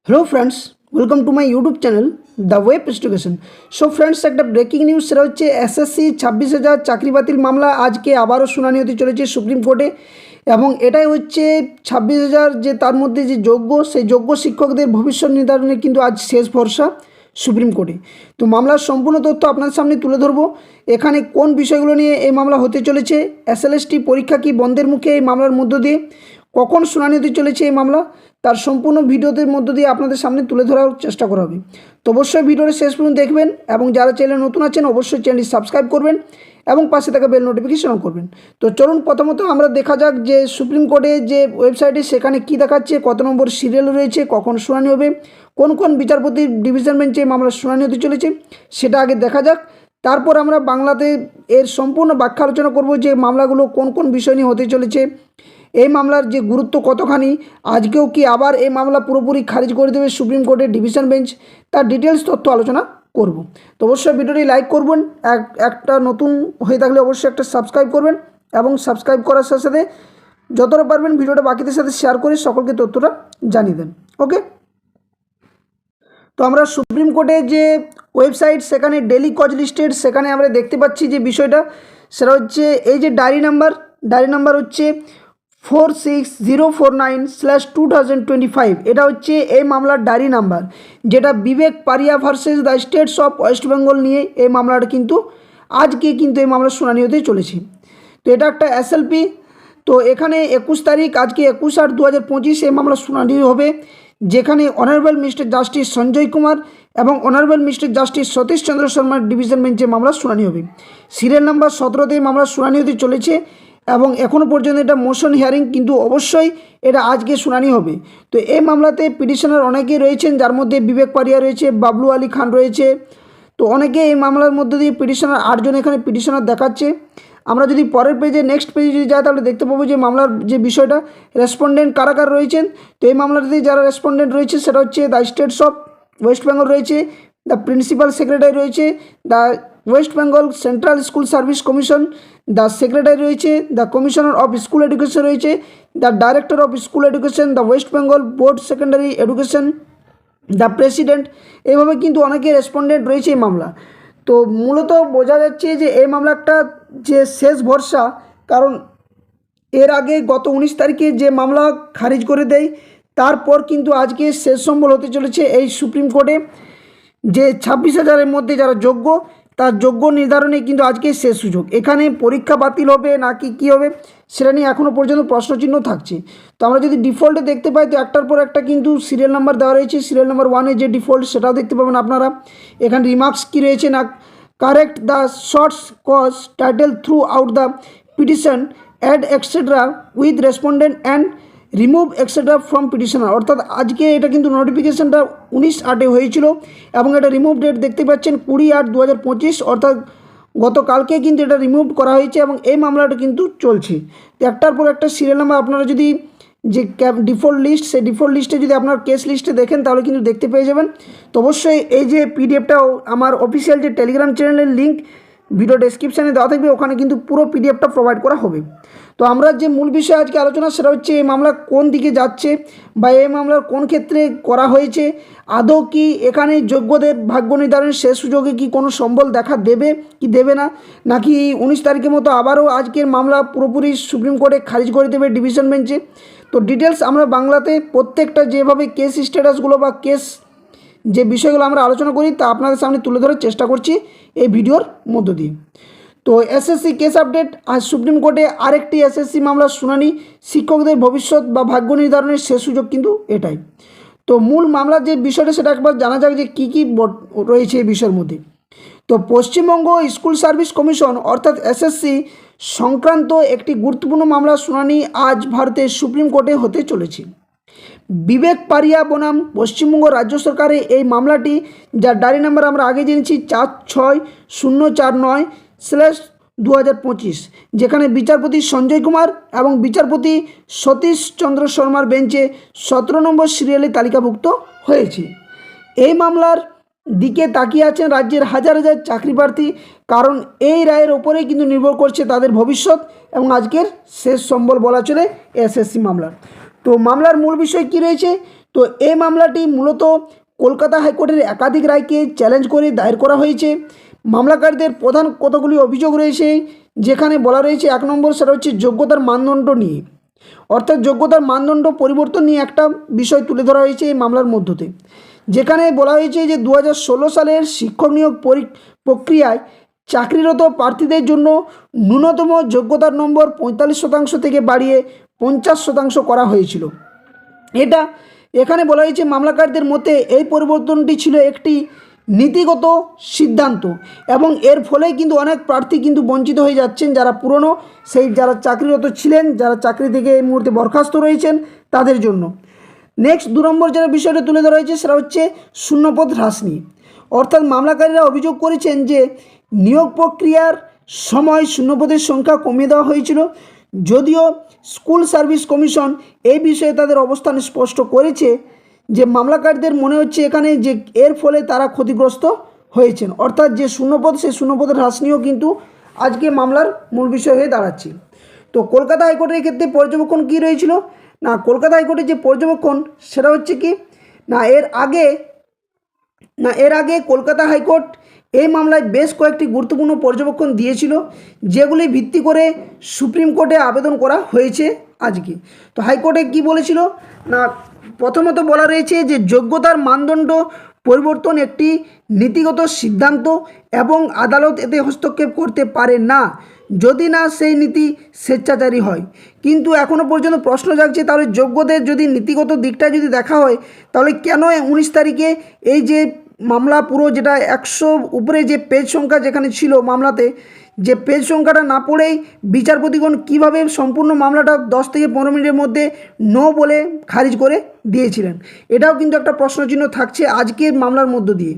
Hello friends, welcome to my YouTube channel the web education. So friends, एक breaking news সেটা হচ্ছে SSC 26,000 চাকরি বাতিল মামলা আজকে আবারও শুনানি হতে চলেছে সুপ্রিম কোর্টে। এবং এটাই হচ্ছে 26,000 যে তার মধ্যে যে যোগ্য সেই যোগ্য শিক্ষকদের ভবিষ্যৎ নির্ধারণে কিন্তু আজ শেষ ভরসা সুপ্রিম কোর্টে। তো মামলার সম্পূর্ণ তথ্য আপনাদের সামনে তুলে ধরবো। এখানে কোন বিষয়গুলো নিয়ে এই মামলা হতে চলেছে, এসএলএসটি পরীক্ষা কি বন্ধের মুখে এই মামলার মধ্য দিয়ে, কখন শুনানি হতে চলেছে এই মামলা, তার সম্পূর্ণ ভিডিওদের মধ্য দিয়ে আপনাদের সামনে তুলে ধরার চেষ্টা করা হবে। তো অবশ্যই ভিডিওটা শেষ পর্যন্ত দেখবেন এবং যারা চ্যানেলে নতুন আছেন অবশ্যই চ্যানেলটি সাবস্ক্রাইব করবেন এবং পাশে থাকা বেল নোটিফিকেশনও করবেন। তো চলুন প্রথমত আমরা দেখা যাক যে সুপ্রিম কোর্টে যে ওয়েবসাইটে সেখানে কি দেখাচ্ছে, কত নম্বর সিরিয়াল রয়েছে, কখন শুনানি হবে, কোন কোন বিচারপতির ডিভিশন বেঞ্চে মামলার শুনানি হতে চলেছে সেটা আগে দেখা যাক। তারপর আমরা বাংলাতে এর সম্পূর্ণ ব্যাখ্যা আলোচনা করব যে মামলাগুলো কোন কোন বিষয় নিয়ে হতে চলেছে, এই মামলার যে গুরুত্ব কতখানি, আজকেও কি আবার এই মামলা পুরোপুরি খারিজ করে দেবে সুপ্রিম কোর্টের ডিভিশন বেঞ্চ, তার ডিটেলস তথ্য আলোচনা করব। তো অবশ্যই ভিডিওটি লাইক করবেন, একটা নতুন হয়ে থাকলে অবশ্যই একটা সাবস্ক্রাইব করবেন এবং সাবস্ক্রাইব করার সাথে সাথে যতটা পারবেন ভিডিওটা বাকিদের সাথে শেয়ার করে সকলকে তথ্যটা জানিয়ে দেন। ওকে, তো আমরা সুপ্রিম কোর্টে যে ওয়েবসাইট সেখানে ডেলি কজ লিস্টেড সেখানে আমরা দেখতে পাচ্ছি যে বিষয়টা সেটা হচ্ছে এই যে ডায়েরি নাম্বার হচ্ছে 46049/2025। এটা হচ্ছে এই মামলার ডায়েরি নাম্বার, যেটা বিবেক পারিয়া versus the states of West Bengal নিয়ে এই মামলাটা কিন্তু আজকে কিন্তু এই মামলার শুনানি হতে চলেছে। তো এটা একটা এসএলপি। তো এখানে 21 তারিখ, আজকে 21/8/2025 এই মামলার শুনানি হবে, যেখানে honourable mister justice Sanjay Kumar এবং অনারেবল মিস্টার জাস্টিস সতীশ চন্দ্র শর্মার ডিভিশন বেঞ্চে মামলার শুনানি হবে। সিরিয়াল নাম্বার 17তে মামলার শুনানি হতে চলেছে এবং এখনও পর্যন্ত এটা মোশন হিয়ারিং, কিন্তু অবশ্যই এটা আজকে শুনানি হবে। তো এই মামলাতে পিটিশনার অনেকেই রয়েছেন, যার মধ্যে বিবেক পারিয়া রয়েছে, বাবলু আলী খান রয়েছে। তো অনেকে এই মামলার মধ্যে দিয়ে পিটিশনার 8 জন এখানে পিটিশনার দেখাচ্ছে। আমরা যদি পরের পেজে নেক্সট পেজে যদি যাই তাহলে দেখতে পাবো যে মামলার যে বিষয়টা রেসপন্ডেন্ট কারা কারা রয়েছেন। তো এই মামলাতে যারা রেসপন্ডেন্ট রয়েছে সেটা হচ্ছে the states of West Bengal রয়েছে, দ্য প্রিন্সিপাল সেক্রেটারি রয়েছে, the West Bengal central school service commission, the secretary রয়েছে, the commissioner of school education রয়েছে, the director of school education, the West Bengal board secondary education, the president. এইভাবে কিন্তু অনেকে রেসপন্ডেন্ট রয়েছে এই মামলা। তো মূলত বোঝা যাচ্ছে যে এই মামলাটা যে শেষ ভরসা, কারণ এর আগে গত 19 তারিখে যে মামলা খারিজ করে দেয় তারপর কিন্তু আজকে শেষ সম্বল হতে চলেছে এই সুপ্রিম কোর্টে, যে 26,000-এর মধ্যে যারা যোগ্য তার যোগ্য নির্ধারণে কিন্তু আজকে শেষ সুযোগ। এখানে পরীক্ষা বাতিল হবে নাকি কী হবে সেটা নিয়ে এখনও পর্যন্ত প্রশ্নচিহ্ন থাকছে। তো আমরা যদি ডিফল্টে দেখতে পাই তো একটার পর একটা কিন্তু সিরিয়াল নাম্বার দেওয়া রয়েছে। সিরিয়াল নাম্বার 1-এ যে ডিফল্ট সেটাও দেখতে পাবেন আপনারা। এখানে রিমার্কস কী রয়েছে না, correct the shorts cause title throughout the petition add extra with respondent and remove extra from petitioner. অর্থাৎ আজকে এটা কিন্তু নোটিফিকেশানটা 19/8-এ হয়েছিল এবং এটা রিমুভ ডেট দেখতে পাচ্ছেন 20/8/2025, অর্থাৎ গতকালকে কিন্তু এটা রিমুভ করা হয়েছে এবং এই মামলাটা কিন্তু চলছে। তো একটার পর একটা সিরিয়াল নাম্বার আপনারা যদি যে ডিফল্ট লিস্ট সেই ডিফল্ট লিস্টে যদি আপনার কেস লিস্টে দেখেন তাহলে কিন্তু দেখতে পেয়ে যাবেন। তো অবশ্যই এই যে পিডিএফটাও আমার অফিসিয়াল যে টেলিগ্রাম চ্যানেলের লিঙ্ক ভিডিও ডেসক্রিপশানে দেওয়া থাকবে, ওখানে কিন্তু পুরো পিডিএফটা প্রোভাইড করা হবে। তো আমরা যে মূল বিষয় আজকে আলোচনা সেটা হচ্ছে এই মামলা কোন দিকে যাচ্ছে বা এই মামলার কোন ক্ষেত্রে করা হয়েছে, আদৌ কি এখানে যোগ্যদের ভাগ্য নির্ধারণের শেষ সুযোগে কি কোনো সম্বল দেখা দেবে কি দেবে না, নাকি 19 তারিখের মতো আবারও আজকের মামলা পুরোপুরি সুপ্রিম কোর্টে খারিজ করে দেবে ডিভিশন বেঞ্চে। তো ডিটেলস আমরা বাংলাতে প্রত্যেকটা যেভাবে কেস স্ট্যাটাসগুলো বা কেস যে বিষয়গুলো আমরা আলোচনা করি তা আপনাদের সামনে তুলে ধরার চেষ্টা করছি এই ভিডিওর মধ্য দিয়ে। তো এসএসসি কেস আপডেট, আজ সুপ্রিম কোর্টে আরেকটি এসএসসি মামলার শুনানি, শিক্ষকদের ভবিষ্যৎ বা ভাগ্য নির্ধারণের শেষ সুযোগ কিন্তু এটাই। তো মূল মামলার যে বিষয়টা সেটা একবার জানা যাক যে কী কী রয়েছে এই বিষয়ের মধ্যে। তো পশ্চিমবঙ্গ স্কুল সার্ভিস কমিশন অর্থাৎ এসএসসি সংক্রান্ত একটি গুরুত্বপূর্ণ মামলার শুনানি আজ ভারতের সুপ্রিম কোর্টে হতে চলেছে। বিবেক পারিয়া বনাম পশ্চিমবঙ্গ রাজ্য সরকারের এই মামলাটি, যার ডায়েরি নাম্বার আমরা আগে জেনেছি 46049/2025, যেখানে বিচারপতি সঞ্জয় কুমার এবং বিচারপতি সতীশ চন্দ্র শর্মার বেঞ্চে 17 নম্বর সিরিয়ালে তালিকাভুক্ত হয়েছে। এই মামলার দিকে তাকিয়ে আছেন রাজ্যের হাজার হাজার চাকরি প্রার্থী, কারণ এই রায়ের ওপরেই কিন্তু নির্ভর করছে তাদের ভবিষ্যৎ এবং আজকের শেষ সম্বল বলা চলে এসএসসি মামলার। তো মামলার মূল বিষয় কী রয়েছে, তো এই মামলাটি মূলত কলকাতা হাইকোর্টের একাধিক রায়কে চ্যালেঞ্জ করে দায়ের করা হয়েছে। মামলাকারীদের প্রধান কতগুলি অভিযোগ রয়েছে, যেখানে বলা রয়েছে 1 নম্বর সেটা হচ্ছে যোগ্যতার মানদণ্ড নিয়ে, অর্থাৎ যোগ্যতার মানদণ্ড পরিবর্তন নিয়ে একটা বিষয় তুলে ধরা হয়েছে এই মামলার মধ্যতে, যেখানে বলা হয়েছে যে 2016 সালের শিক্ষক নিয়োগ প্রক্রিয়ায় চাকরিরত প্রার্থীদের জন্য ন্যূনতম যোগ্যতার নম্বর 45% থেকে বাড়িয়ে 50% করা হয়েছিল। এখানে বলা হয়েছে মামলাকারীদের মতে এই পরিবর্তনটি ছিল একটি নীতিগত সিদ্ধান্ত এবং এর ফলে কিন্তু অনেক প্রার্থী কিন্তু বঞ্চিত হয়ে যাচ্ছেন, যারা পুরনো যারা চাকরিরত ছিলেন, যারা চাকরি থেকে এই মুহূর্তে বরখাস্ত রয়েছেন তাদের জন্য। নেক্সট 2 নম্বর যেটা বিষয়টা তুলে ধরা হয়েছে সেটা হচ্ছে শূন্যপদ হ্রাস নিয়ে, অর্থাৎ মামলাকারীরা অভিযোগ করেছেন যে নিয়োগ প্রক্রিয়ার সময় শূন্যপদের সংখ্যা কমিয়ে দেওয়া হয়েছিল, যদিও স্কুল সার্ভিস কমিশন এই বিষয়ে তাদের অবস্থান স্পষ্ট করেছে যে মামলাকারীদের মনে হচ্ছে এখানে যে এর ফলে তারা ক্ষতিগ্রস্ত হয়েছেন, অর্থাৎ যে শূন্যপদ সেই শূন্যপদের হ্রাস নিয়েও কিন্তু আজকে মামলার মূল বিষয় হয়ে দাঁড়াচ্ছে। তো কলকাতা হাইকোর্টের ক্ষেত্রে পর্যবেক্ষণ কী রয়েছিল না, কলকাতা হাইকোর্টের যে পর্যবেক্ষণ সেটা হচ্ছে কি না, এর আগে কলকাতা হাইকোর্ট এই মামলায় বেশ কয়েকটি গুরুত্বপূর্ণ পর্যবেক্ষণ দিয়েছিল, যেগুলি ভিত্তি করে সুপ্রিম কোর্টে আবেদন করা হয়েছে আজকে। তো হাইকোর্টে কি বলেছিল না, প্রথমত বলা রয়েছে যে যোগ্যতার মানদণ্ড পরিবর্তন একটি নীতিগত সিদ্ধান্ত এবং আদালত এতে হস্তক্ষেপ করতে পারে না যদি না সেই নীতি স্বেচ্ছাচারী হয়। কিন্তু এখনও পর্যন্ত প্রশ্ন জাগছে, তাহলে যোগ্যদের যদি নীতিগত দিকটা যদি দেখা হয়, তাহলে কেন 19 তারিখে এই যে মামলা পুরো যেটা 100 উপরে যে পেজ সংখ্যা যেখানে ছিল মামলাতে, যে পেজ সংখ্যাটা না পড়েই বিচারপতিগণ কিভাবে সম্পূর্ণ মামলাটা 10 থেকে 15 মিনিটের মধ্যে নো বলে খারিজ করে দিয়েছিলেন, এটাও কিন্তু একটা প্রশ্নচিহ্ন থাকছে আজকের মামলার মধ্য দিয়ে।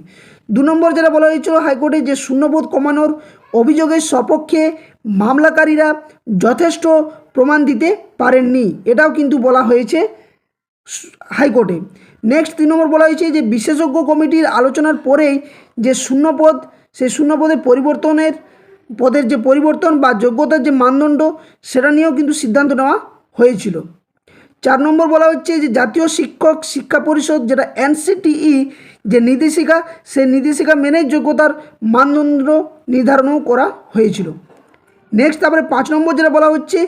2 নম্বর যেটা বলা হয়েছিল হাইকোর্টে যে শূন্যপদ কমানোর অভিযোগের সপক্ষে মামলাকারীরা যথেষ্ট প্রমাণ দিতে পারেননি, এটাও কিন্তু বলা হয়েছে হাইকোর্টে। নেক্সট 3 নম্বর বলা হয়েছে যে বিশেষজ্ঞ কমিটির আলোচনার পরেই যে শূন্যপদ সেই শূন্যপদের পদের যে পরিবর্তন বা যোগ্যতার যে মানদণ্ড সেটা নিয়েও কিন্তু সিদ্ধান্ত নেওয়া হয়েছিল। 4 নম্বর বলা হচ্ছে যে জাতীয় শিক্ষক শিক্ষা পরিষদ যেটা NCTE যে নির্দেশিকা, সেই নির্দেশিকা মেনে যোগ্যতার মানদণ্ড নির্ধারণও করা হয়েছিল। নেক্সট তারপরে 5 নম্বর যেটা বলা হচ্ছে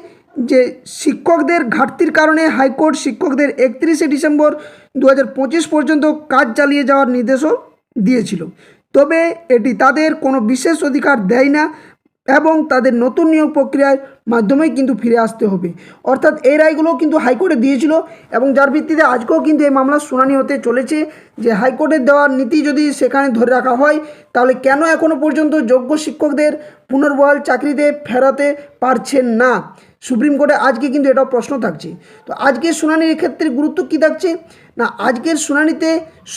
যে শিক্ষকদের ঘাটতির কারণে হাইকোর্ট শিক্ষকদের 31শে ডিসেম্বর 2025 পর্যন্ত কাজ চালিয়ে যাওয়ার নির্দেশও দিয়েছিল, তবে এটি তাদের কোনো বিশেষ অধিকার দেয় না এবং তাদের নতুন নিয়োগ প্রক্রিয়ার মাধ্যমেই কিন্তু ফিরে আসতে হবে। অর্থাৎ এই রায়গুলো কিন্তু হাইকোর্টে দিয়েছিল এবং যার ভিত্তিতে আজকেও কিন্তু এই মামলার শুনানি হতে চলেছে যে হাইকোর্টের দেওয়ার নীতি যদি সেখানে ধরে রাখা হয়, তাহলে কেন এখনও পর্যন্ত যোগ্য শিক্ষকদের পুনর্বহাল চাকরিতে ফেরাতে পারছেন না। সুপ্রিম কোর্টে আজকে কিন্তু এটাও প্রশ্ন থাকছে। তো আজকের শুনানির ক্ষেত্রে গুরুত্ব কী থাকছে না, আজকের শুনানিতে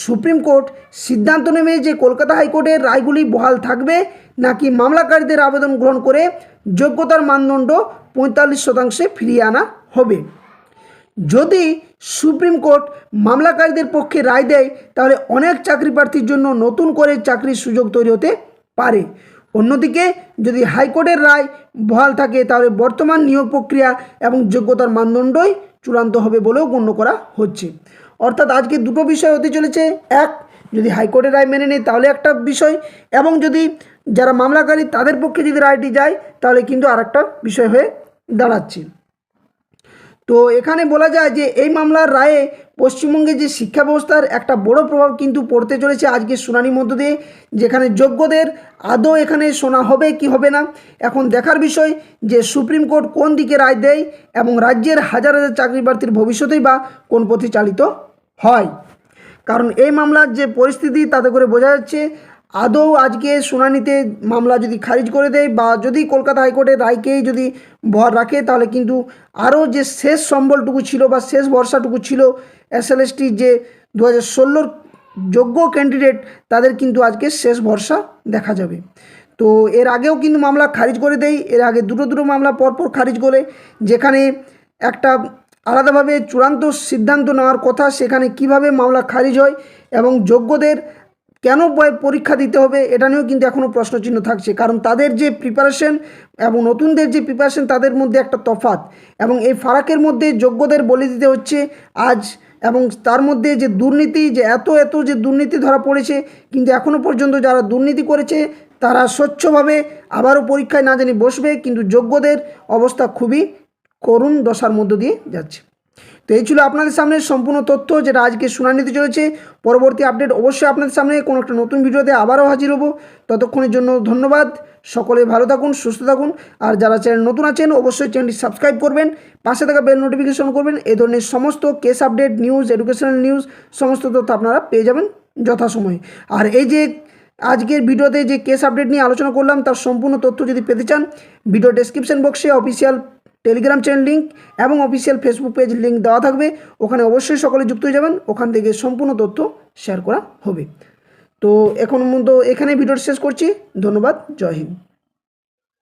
সুপ্রিম কোর্ট সিদ্ধান্ত নেবে যে কলকাতা হাইকোর্টের রায়গুলি বহাল থাকবে নাকি মামলাকারীদের আবেদন গ্রহণ করে যোগ্যতার মানদণ্ড 45% ফিরিয়ে আনা হবে। যদি সুপ্রিম কোর্ট মামলাকারীদের পক্ষে রায় দেয়, তাহলে অনেক চাকরি প্রার্থীর জন্য নতুন করে চাকরির সুযোগ তৈরি হতে পারে। অন্যদিকে যদি হাইকোর্টের রায় বহাল থাকে, তাহলে বর্তমান নিয়োগ প্রক্রিয়া এবং যোগ্যতার মানদণ্ডই চূড়ান্ত হবে বলেও গণ্য করা হচ্ছে। অর্থাৎ আজকে দুটো বিষয় হতে চলেছে, এক যদি হাইকোর্টের রায় মেনে নেয় তাহলে একটা বিষয়, এবং যদি যারা মামলাকারী তাদের পক্ষে যদি রায়টি যায় তাহলে কিন্তু আরেকটা বিষয় হয়ে দাঁড়াচ্ছে। তো এখানে বলা যায় যে এই মামলার রায়ে পশ্চিমবঙ্গের যে শিক্ষা ব্যবস্থার একটা বড় প্রভাব কিন্তু পড়তে চলেছে আজকের শুনানির মধ্য দিয়ে, যেখানে যোগ্যদের আদৌ এখানে শোনা হবে কি হবে না। এখন দেখার বিষয় যে সুপ্রিম কোর্ট কোন দিকে রায় দেয় এবং রাজ্যের হাজার হাজার চাকরি প্রার্থীর ভবিষ্যতেই বা কোন পথে চালিত হয়। কারণ এই মামলার যে পরিস্থিতি তাতে করে বোঝা যাচ্ছে আদৌ আজকে শুনানিতে মামলা যদি খারিজ করে দেয় বা যদি কলকাতা হাইকোর্টের রায়কেই যদি ভর রাখে, তাহলে কিন্তু আরও যে শেষ সম্বলটুকু ছিল বা শেষ ভরসাটুকু ছিল SLST যে 2016 যোগ্য ক্যান্ডিডেট, তাদের কিন্তু আজকে শেষ ভরসা দেখা যাবে। তো এর আগেও কিন্তু মামলা খারিজ করে দেয়, এর আগে দুটো মামলা পরপর খারিজ করে, যেখানে একটা আলাদাভাবে চূড়ান্ত সিদ্ধান্ত নেওয়ার কথা, সেখানে কিভাবে মামলা খারিজ হয় এবং যোগ্যদের কেন পরীক্ষা দিতে হবে এটা নিয়েও কিন্তু এখনও প্রশ্নচিহ্ন থাকছে। কারণ তাদের যে প্রিপারেশন এবং নতুনদের যে প্রিপারেশন তাদের মধ্যে একটা তফাৎ, এবং এই ফারাকের মধ্যে যোগ্যদের বলে দিতে হচ্ছে আজ এবং তার মধ্যে যে দুর্নীতি, যে এত যে দুর্নীতি ধরা পড়েছে, কিন্তু এখনও পর্যন্ত যারা দুর্নীতি করেছে তারা স্বচ্ছভাবে আবারও পরীক্ষায় না জানি বসবে, কিন্তু যোগ্যদের অবস্থা খুবই করুণ দশার মধ্য দিয়ে যাচ্ছে। তো এই ছিল আপনাদের সামনে সম্পূর্ণ তথ্য, যেটা আজকে শুনানি নিতে চলেছে। পরবর্তী আপডেট অবশ্যই আপনাদের সামনে কোনো একটা নতুন ভিডিওতে আবারও হাজির হব। ততক্ষণের জন্য ধন্যবাদ। সকলে ভালো থাকুন, সুস্থ থাকুন। আর যারা চ্যানেল নতুন আছেন অবশ্যই চ্যানেলটি সাবস্ক্রাইব করবেন, পাশে থাকা বেল নোটিফিকেশন করবেন। এই ধরনের সমস্ত case update, news, educational news, সমস্ত তথ্য আপনারা পেয়ে যাবেন যথাসময়ে। আর এই যে আজকের ভিডিওতে যে কেস আপডেট নিয়ে আলোচনা করলাম তার সম্পূর্ণ তথ্য যদি পেতে চান, ভিডিও ডেসক্রিপশন বক্সে অফিসিয়াল টেলিগ্রাম চ্যানেল লিঙ্ক এবং অফিসিয়াল ফেসবুক পেজ লিঙ্ক দেওয়া থাকবে। ওখানে অবশ্যই সকলে যুক্ত হয়ে যাবেন, ওখান থেকে সম্পূর্ণ তথ্য শেয়ার করা হবে। তো এখন পর্যন্ত এখানে ভিডিওটা শেষ করছি। ধন্যবাদ। জয় হিন্দ।